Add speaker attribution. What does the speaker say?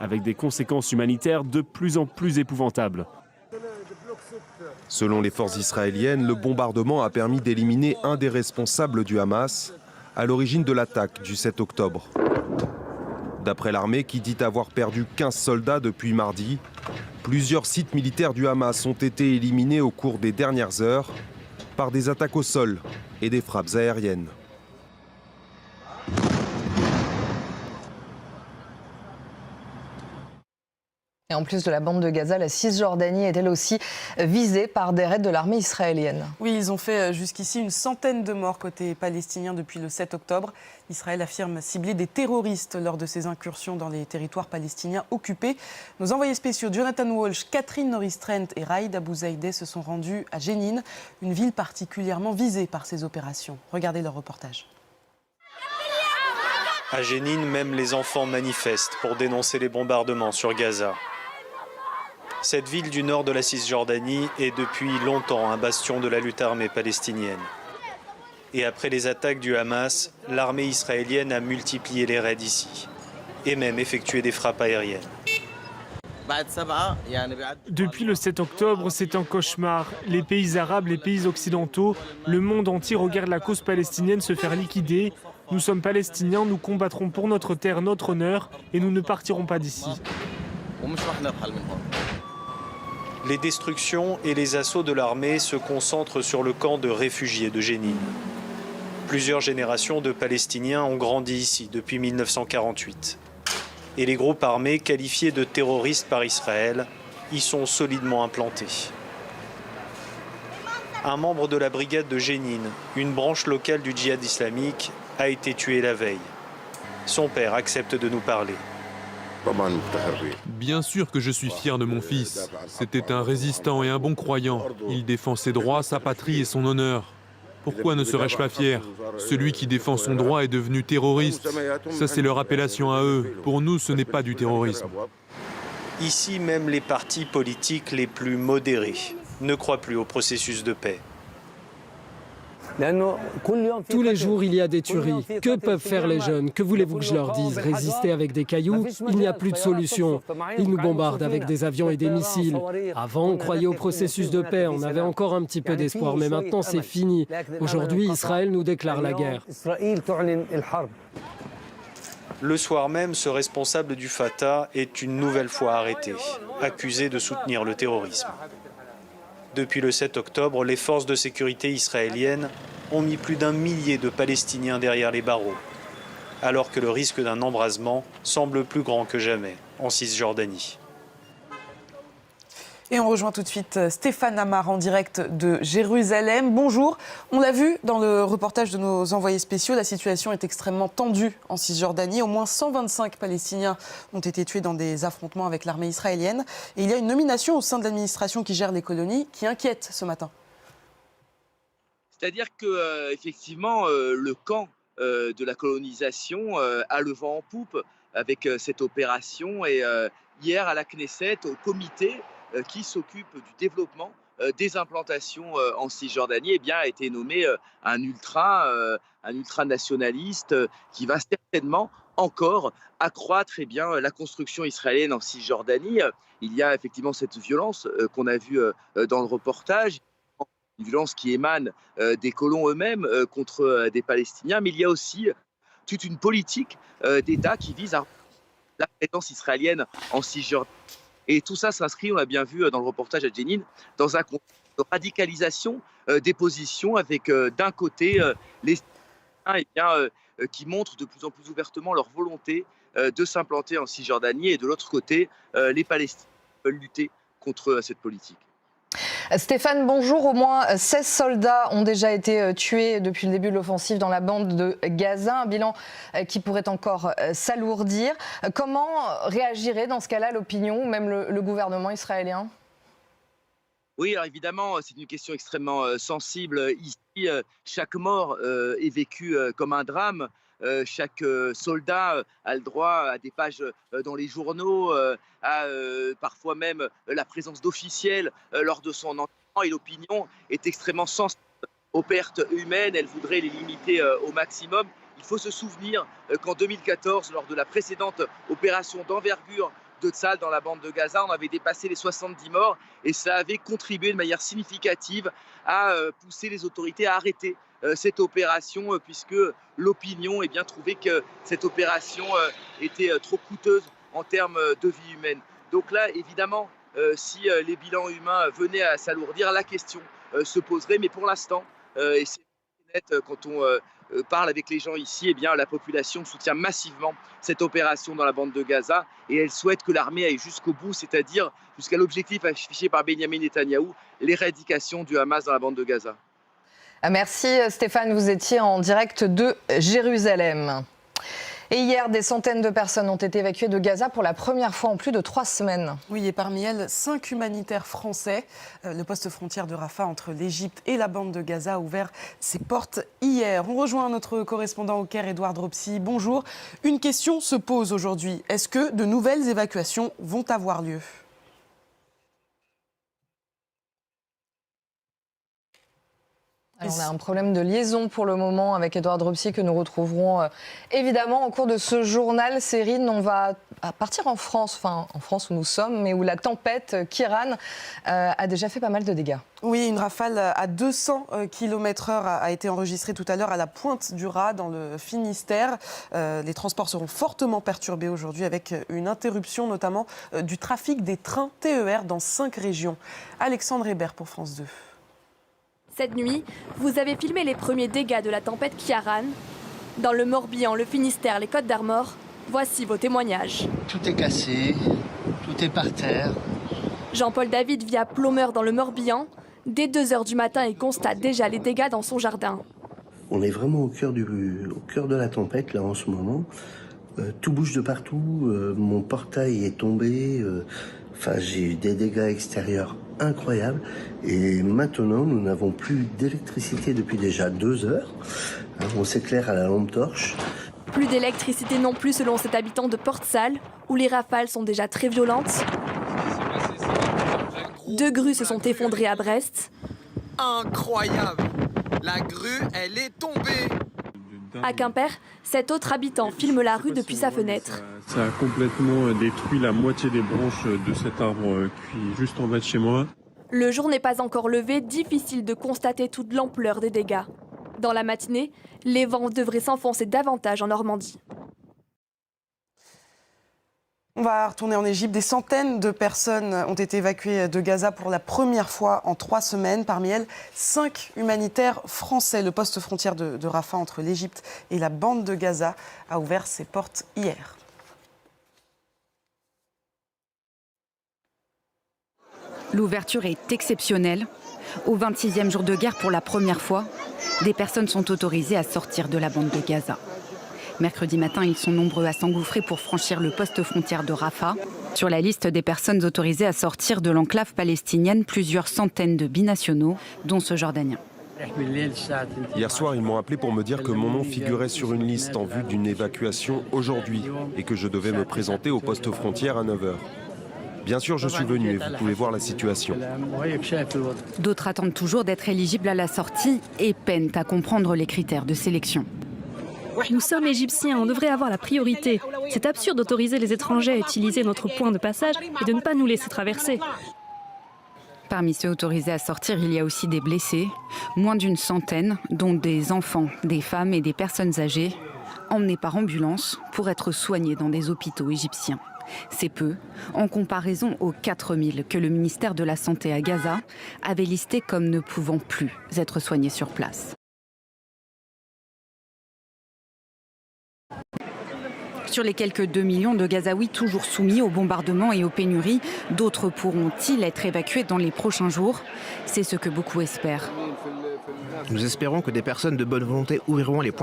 Speaker 1: avec des conséquences humanitaires de plus en plus épouvantables.
Speaker 2: Selon les forces israéliennes, le bombardement a permis d'éliminer un des responsables du Hamas, à l'origine de l'attaque du 7 octobre. D'après l'armée, qui dit avoir perdu 15 soldats depuis mardi, plusieurs sites militaires du Hamas ont été éliminés au cours des dernières heures par des attaques au sol et des frappes aériennes.
Speaker 3: Et en plus de la bande de Gaza, la Cisjordanie est elle aussi visée par des raids de l'armée israélienne.
Speaker 4: Oui, ils ont fait jusqu'ici une centaine de morts côté palestinien depuis le 7 octobre. Israël affirme cibler des terroristes lors de ses incursions dans les territoires palestiniens occupés. Nos envoyés spéciaux Jonathan Walsh, Catherine Norris-Trent et Raïd Abou Zaïdeh se sont rendus à Jénine, une ville particulièrement visée par ces opérations. Regardez leur reportage.
Speaker 5: À Jénine, même les enfants manifestent pour dénoncer les bombardements sur Gaza. Cette ville du nord de la Cisjordanie est depuis longtemps un bastion de la lutte armée palestinienne. Et après les attaques du Hamas, l'armée israélienne a multiplié les raids ici, et même effectué des frappes aériennes.
Speaker 6: Depuis le 7 octobre, c'est un cauchemar. Les pays arabes, les pays occidentaux, le monde entier regarde la cause palestinienne se faire liquider. Nous sommes palestiniens, nous combattrons pour notre terre, notre honneur, et nous ne partirons pas d'ici.
Speaker 5: Les destructions et les assauts de l'armée se concentrent sur le camp de réfugiés de Jénine. Plusieurs générations de Palestiniens ont grandi ici depuis 1948. Et les groupes armés qualifiés de terroristes par Israël y sont solidement implantés. Un membre de la brigade de Jénine, une branche locale du djihad islamique, a été tué la veille. Son père accepte de nous parler.
Speaker 7: Bien sûr que je suis fier de mon fils. C'était un résistant et un bon croyant. Il défend ses droits, sa patrie et son honneur. Pourquoi ne serais-je pas fier? Celui qui défend son droit est devenu terroriste. Ça, c'est leur appellation à eux. Pour nous, ce n'est pas du terrorisme.
Speaker 5: Ici, même les partis politiques les plus modérés ne croient plus au processus de paix.
Speaker 8: Tous les jours, il y a des tueries. Que peuvent faire les jeunes? Que voulez-vous que je leur dise? Résister avec des cailloux? Il n'y a plus de solution. Ils nous bombardent avec des avions et des missiles. Avant, on croyait au processus de paix. On avait encore un petit peu d'espoir, mais maintenant, c'est fini. Aujourd'hui, Israël nous déclare la guerre.
Speaker 5: Le soir même, ce responsable du Fatah est une nouvelle fois arrêté, accusé de soutenir le terrorisme. Depuis le 7 octobre, les forces de sécurité israéliennes ont mis plus d'1 millier de Palestiniens derrière les barreaux, alors que le risque d'un embrasement semble plus grand que jamais en Cisjordanie.
Speaker 4: Et on rejoint tout de suite Stéphane Amar en direct de Jérusalem. Bonjour. On l'a vu dans le reportage de nos envoyés spéciaux, la situation est extrêmement tendue en Cisjordanie. Au moins 125 Palestiniens ont été tués dans des affrontements avec l'armée israélienne. Et il y a une nomination au sein de l'administration qui gère les colonies qui inquiète ce matin.
Speaker 9: C'est-à-dire que effectivement, le camp de la colonisation a le vent en poupe avec cette opération. Et hier à la Knesset, au comité qui s'occupe du développement des implantations en Cisjordanie, eh bien, a été nommé un ultranationaliste qui va certainement encore accroître la construction israélienne en Cisjordanie. Il y a effectivement cette violence qu'on a vue dans le reportage, une violence qui émane des colons eux-mêmes contre des Palestiniens, mais il y a aussi toute une politique d'État qui vise à la présence israélienne en Cisjordanie. Et tout ça s'inscrit, on l'a bien vu dans le reportage à Jénine, dans un contexte de radicalisation des positions avec d'un côté les Israéliens qui montrent de plus en plus ouvertement leur volonté de s'implanter en Cisjordanie et de l'autre côté les Palestiniens qui veulent lutter contre cette politique.
Speaker 3: Stéphane, bonjour. Au moins 16 soldats ont déjà été tués depuis le début de l'offensive dans la bande de Gaza. Un bilan qui pourrait encore s'alourdir. Comment réagirait dans ce cas-là l'opinion ou même le gouvernement israélien ?
Speaker 9: Oui, alors évidemment, c'est une question extrêmement sensible. Ici, chaque mort est vécue comme un drame. Chaque soldat a le droit à des pages dans les journaux, à parfois même la présence d'officiels lors de son enterrement. Et l'opinion est extrêmement sensible aux pertes humaines. Elle voudrait les limiter au maximum. Il faut se souvenir qu'en 2014, lors de la précédente opération d'envergure de Tsahal dans la bande de Gaza, on avait dépassé les 70 morts et ça avait contribué de manière significative à pousser les autorités à arrêter cette opération puisque l'opinion trouvait que cette opération était trop coûteuse en termes de vie humaine. Donc là, évidemment, si les bilans humains venaient à s'alourdir, la question se poserait. Mais pour l'instant, et c'est net quand on parle avec les gens ici, la population soutient massivement cette opération dans la bande de Gaza et elle souhaite que l'armée aille jusqu'au bout, c'est-à-dire jusqu'à l'objectif affiché par Benyamin Netanyahou, l'éradication du Hamas dans la bande de Gaza.
Speaker 3: Merci Stéphane, vous étiez en direct de Jérusalem. Et hier, des centaines de personnes ont été évacuées de Gaza pour la première fois en plus de 3 semaines.
Speaker 4: Oui, et parmi elles, 5 humanitaires français. Le poste frontière de Rafah entre l'Égypte et la bande de Gaza a ouvert ses portes hier. On rejoint notre correspondant au Caire, Édouard Dropsy. Bonjour. Une question se pose aujourd'hui. Est-ce que de nouvelles évacuations vont avoir lieu ?
Speaker 3: Alors on a un problème de liaison pour le moment avec Édouard Dropsy que nous retrouverons évidemment au cours de ce journal. Cyrine, on va partir en France, enfin en France où nous sommes, mais où la tempête Kiran a déjà fait pas mal de dégâts.
Speaker 4: Oui, une rafale à 200 km/h a été enregistrée tout à l'heure à la Pointe du Raz dans le Finistère. Les transports seront fortement perturbés aujourd'hui avec une interruption notamment du trafic des trains TER dans 5 régions. Alexandre Hébert pour France 2.
Speaker 10: Cette nuit, vous avez filmé les premiers dégâts de la tempête Kiaran. Dans le Morbihan, le Finistère, les Côtes d'Armor, voici vos témoignages.
Speaker 11: Tout est cassé, tout est par terre.
Speaker 10: Jean-Paul David vit à Ploemeur dans le Morbihan. Dès 2h du matin, il constate déjà les dégâts dans son jardin.
Speaker 11: On est vraiment au cœur de la tempête là en ce moment. Tout bouge de partout, mon portail est tombé, j'ai eu des dégâts extérieurs incroyables et maintenant nous n'avons plus d'électricité depuis déjà 2 heures. On s'éclaire à la lampe torche.
Speaker 10: Plus d'électricité non plus selon cet habitant de Porte-Salle où les rafales sont déjà très violentes. 2 grues se sont effondrées à Brest.
Speaker 12: Incroyable! La grue, elle est tombée!
Speaker 10: À Quimper, cet autre habitant filme la rue depuis sa fenêtre.
Speaker 13: Ça a complètement détruit la moitié des branches de cet arbre qui est juste en bas de chez moi.
Speaker 10: Le jour n'est pas encore levé, difficile de constater toute l'ampleur des dégâts. Dans la matinée, les vents devraient s'enfoncer davantage en Normandie.
Speaker 4: On va retourner en Égypte. Des centaines de personnes ont été évacuées de Gaza pour la première fois en 3 semaines. Parmi elles, 5 humanitaires français. Le poste frontière de Rafah entre l'Égypte et la bande de Gaza a ouvert ses portes hier.
Speaker 14: L'ouverture est exceptionnelle. Au 26e jour de guerre, pour la première fois, des personnes sont autorisées à sortir de la bande de Gaza. Mercredi matin, ils sont nombreux à s'engouffrer pour franchir le poste frontière de Rafah. Sur la liste des personnes autorisées à sortir de l'enclave palestinienne, plusieurs centaines de binationaux, dont ce Jordanien.
Speaker 2: Hier soir, ils m'ont appelé pour me dire que mon nom figurait sur une liste en vue d'une évacuation aujourd'hui et que je devais me présenter au poste frontière à 9h. Bien sûr, je suis venu et vous pouvez voir la situation.
Speaker 14: D'autres attendent toujours d'être éligibles à la sortie et peinent à comprendre les critères de sélection.
Speaker 15: Nous sommes égyptiens, on devrait avoir la priorité. C'est absurde d'autoriser les étrangers à utiliser notre point de passage et de ne pas nous laisser traverser.
Speaker 14: Parmi ceux autorisés à sortir, il y a aussi des blessés, moins d'une centaine, dont des enfants, des femmes et des personnes âgées, emmenés par ambulance pour être soignés dans des hôpitaux égyptiens. C'est peu, en comparaison aux 4000 que le ministère de la Santé à Gaza avait listés comme ne pouvant plus être soignés sur place. Sur les quelques 2 millions de Gazaouis toujours soumis aux bombardements et aux pénuries, d'autres pourront-ils être évacués dans les prochains jours? C'est ce que beaucoup espèrent.
Speaker 16: Nous espérons que des personnes de bonne volonté ouvriront les points de